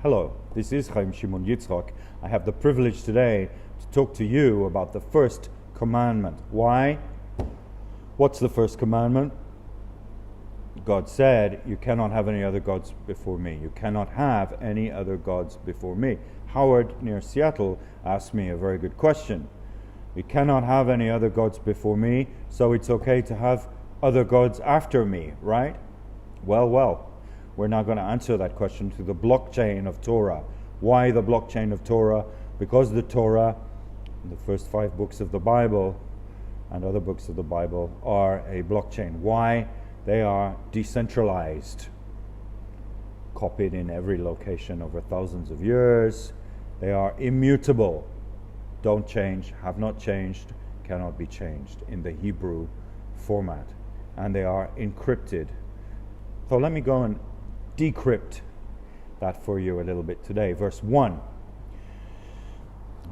Hello, this is Chaim Shimon Yitzchak. I have the privilege today to talk to you about the first commandment. Why? What's the first commandment? God said, you cannot have any other gods before me. You cannot have any other gods before me. Howard, near Seattle, asked me a very good question. You cannot have any other gods before me, so it's okay to have other gods after me, right? Well. We're now going to answer that question through the blockchain of Torah. Why the blockchain of Torah? Because the Torah, the first 5 books of the Bible, and other books of the Bible are a blockchain. Why? They are decentralized, copied in every location over thousands of years. They are immutable, don't change, have not changed, cannot be changed in the Hebrew format. And they are encrypted. So let me go and decrypt that for you a little bit today. Verse 1.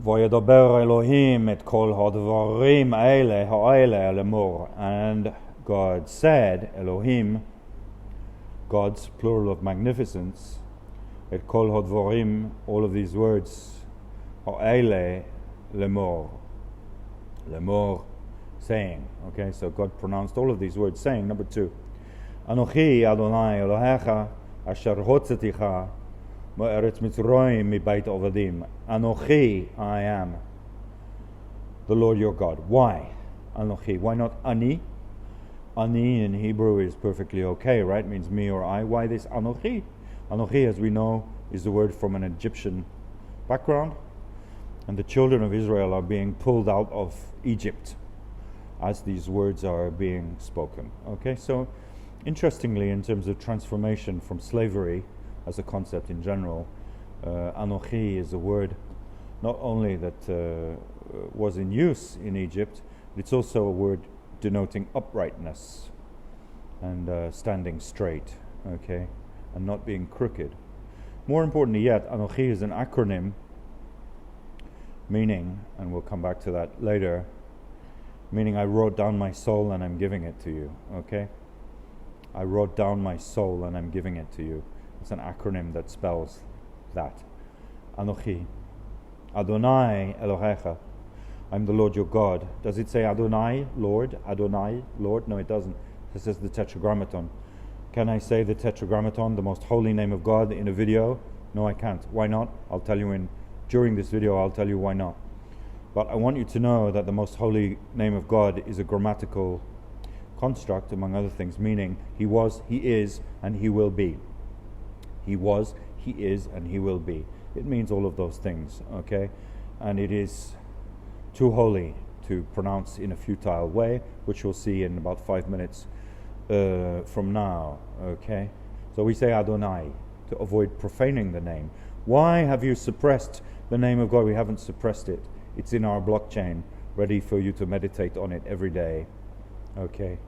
וידבר אלוהים את כל הדברים האלה לאמור. And God said, Elohim, God's plural of magnificence, את כל הדברים, all of these words, האלה לאמור. Lemor, saying. Okay, so God pronounced all of these words saying. Number 2. Anochi Adonai Elohecha asher hotzeticha ma'eretz Mitzrayim mibeit ovadim. Anochi, I am the Lord your God. Why Anochi? Why not Ani? Ani in Hebrew is perfectly okay, right? It means me or I. Why this Anochi? Anochi, as we know, is the word from an Egyptian background. And the children of Israel are being pulled out of Egypt as these words are being spoken. Okay, so interestingly, in terms of transformation from slavery as a concept in general, Anochi is a word not only that was in use in Egypt, but it's also a word denoting uprightness and standing straight, okay, and not being crooked. More importantly yet, Anochi is an acronym meaning, and we'll come back to that later, meaning I wrote down my soul and I'm giving it to you, okay? I wrote down my soul and I'm giving it to you. It's an acronym that spells that. Anochi. Adonai Elohecha. I'm the Lord your God. Does it say Adonai, Lord? Adonai, Lord? No, it doesn't. It says the Tetragrammaton. Can I say the Tetragrammaton, the most holy name of God, in a video? No, I can't. Why not? I'll tell you during this video, I'll tell you why not. But I want you to know that the most holy name of God is a grammatical construct, among other things, meaning He was, He is, and He will be. He was, He is, and He will be. It means all of those things, okay? And it is too holy to pronounce in a futile way, which we'll see in about 5 minutes from now, okay? So we say Adonai to avoid profaning the name. Why have you suppressed the name of God? We haven't suppressed it. It's in our blockchain, ready for you to meditate on it every day. Okay.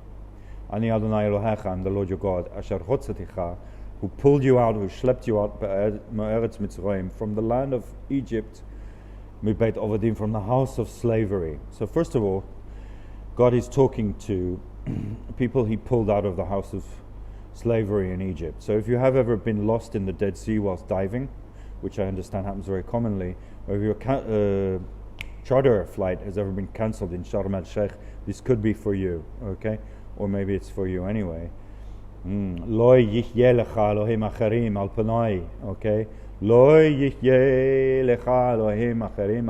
Ani Adonai Elohecha, I'm the Lord your God, asher hotzeticha, who pulled you out, who schlepped you out ma'eretz Mitzrayim, from the land of Egypt, mibeit ovadim, from the house of slavery. So first of all, God is talking to people He pulled out of the house of slavery in Egypt. So if you have ever been lost in the Dead Sea whilst diving, which I understand happens very commonly, or if your charter flight has ever been cancelled in Sharm el-Sheikh, this could be for you, okay? Or maybe it's for you anyway. Lo yihyeh lecha Elohim acherim al panai, okay? Lo yihyeh lecha Elohim acherim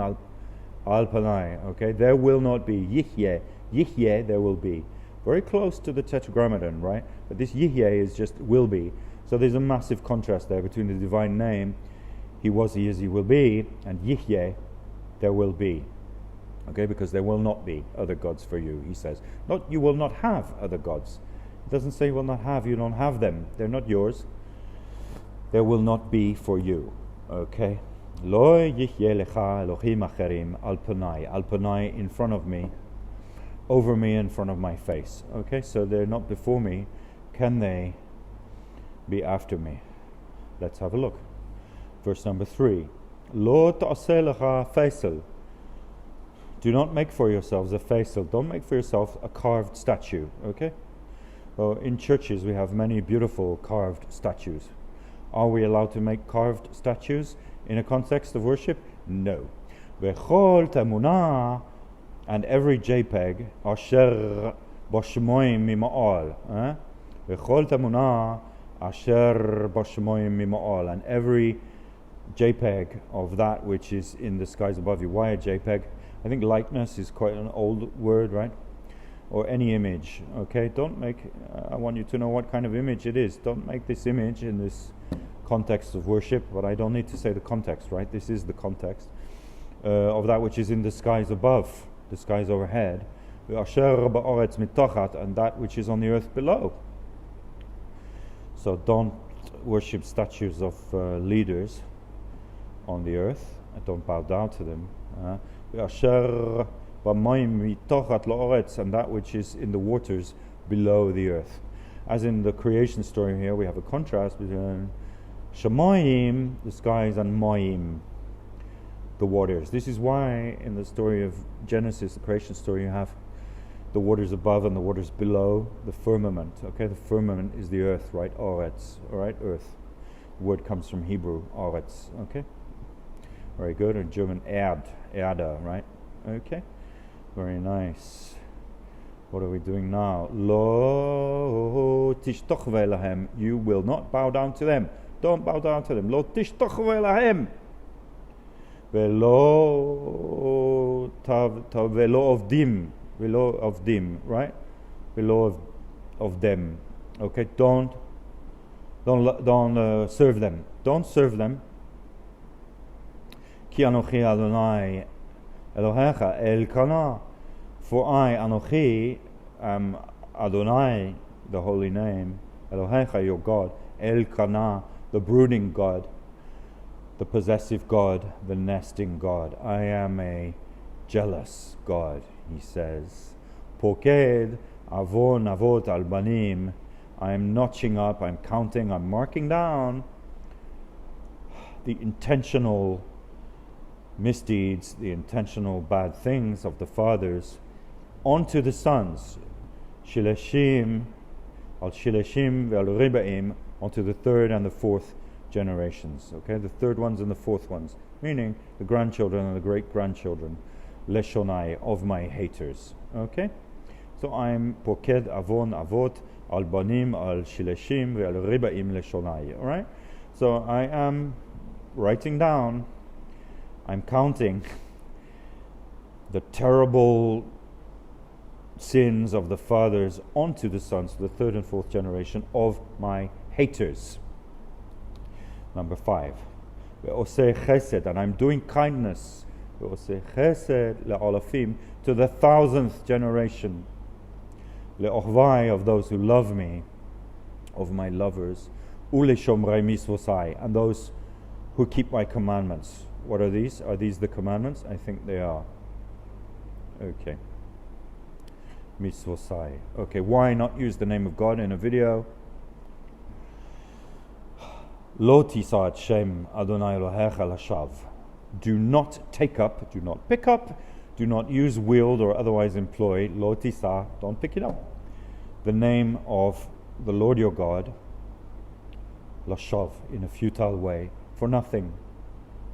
al panai, okay? There will not be yihyeh, there will be. Very close to the Tetragrammaton, right? But this yihyeh is just will be. So there's a massive contrast there between the divine name, He was, He is, He will be, and yihyeh, there will be. Okay, because there will not be other gods for you, He says. Not you will not have other gods. It doesn't say you will not have, you don't have them. They're not yours. There will not be for you. Okay? Lo yihyeh lecha Elohim acherim al panai. Al panai, in front of me, over me, in front of my face. Okay, so they're not before me. Can they be after me? Let's have a look. Verse number 3. Lo ta'aseh lecha faisal. Do not make for yourselves a faisal. Don't make for yourself a carved statue, okay? Well, in churches we have many beautiful carved statues. Are we allowed to make carved statues in a context of worship? No. V'chol temunah, and every JPEG, asher b'shmoim mima'al. V'chol temunah, asher b'shmoim mima'al. And every JPEG of that which is in the skies above you. Why a JPEG? I think likeness is quite an old word, right? Or any image, okay? Don't make, I want you to know what kind of image it is. Don't make this image in this context of worship, but I don't need to say the context, right? This is the context of that which is in the skies above, the skies overhead, and that which is on the earth below. So don't worship statues of leaders on the earth, and don't bow down to them. And that which is in the waters below the earth. As in the creation story here, we have a contrast between Shamayim, the skies, and Mayim, the waters. This is why in the story of Genesis, the creation story, you have the waters above and the waters below, the firmament. Okay, the firmament is the earth, right? Oretz, all right, earth. The word comes from Hebrew, Oretz. Okay, very good. In German, Erde, right? Okay, very nice. What are we doing now? Lo tishtochve lahem. You will not bow down to them. Don't bow down to them. Lo tishtochve lahem. Velo avdim. Velo avdim. Right? Velo of them. Okay. Don't serve them. Don't serve them. Ki anochi Adonai Elohecha Elkanah. For I, Anochi, am Adonai, the holy name, Elohecha, your God, Elkanah, the brooding God, the possessive God, the nesting God. I am a jealous God, he says. Poked avon avot al banim. I am notching up, I'm counting, I'm marking down the intentional misdeeds, the intentional bad things of the fathers onto the sons, shilashim al shilashim ve'al ribaim, onto the third and the fourth generations. Okay, the third ones and the fourth ones, meaning the grandchildren and the great grandchildren, leshonai, of my haters. Okay, so I'm poked avon avot al banim al shilashim ve'al ribaim leshonai. All right, so I am writing down, I'm counting the terrible sins of the fathers onto the sons, the third and fourth generation of my haters. Number 5, ve'oseh chesed, and I'm doing kindness, ve'oseh chesed le'olafim, to the 1,000th generation, le'ohvai, of those who love me, of my lovers, u'leshomrei misvosai, and those who keep my commandments. What are these? Are these the commandments? I think they are. Okay. Mitzvosai. Okay, why not use the name of God in a video? Lo tisat shem Adonai Elohecha lashav. Do not take up, do not pick up, do not use, wield, or otherwise employ, lo tisa, don't pick it up, the name of the Lord your God, lashav, in a futile way, for nothing,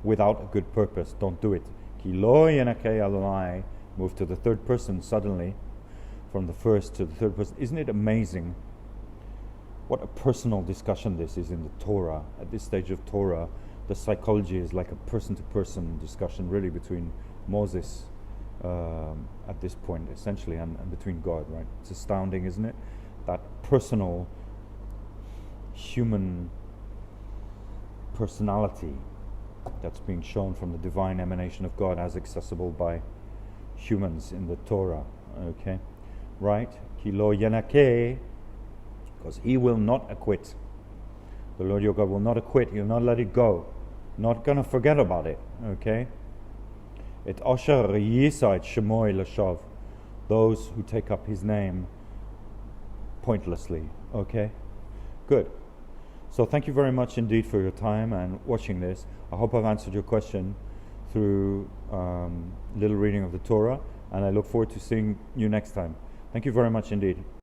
without a good purpose. Don't do it. Ki lo yenakei Adonai. Move to the third person suddenly, from the first to the third person. Isn't it amazing what a personal discussion this is in the Torah? At this stage of Torah, the psychology is like a person-to-person discussion, really, between Moses at this point, essentially, and between God, right? It's astounding, isn't it? That personal, human personality that's being shown from the divine emanation of God as accessible by humans in the Torah, okay? Right? Ki lo yenakeh, because he will not acquit. The Lord your God will not acquit. He will not let it go. Not going to forget about it, okay? Et asher yisa et shemoi lashav, those who take up his name pointlessly, okay? Good. So thank you very much indeed for your time and watching this. I hope I've answered your question through little reading of the Torah, and I look forward to seeing you next time. Thank you very much indeed.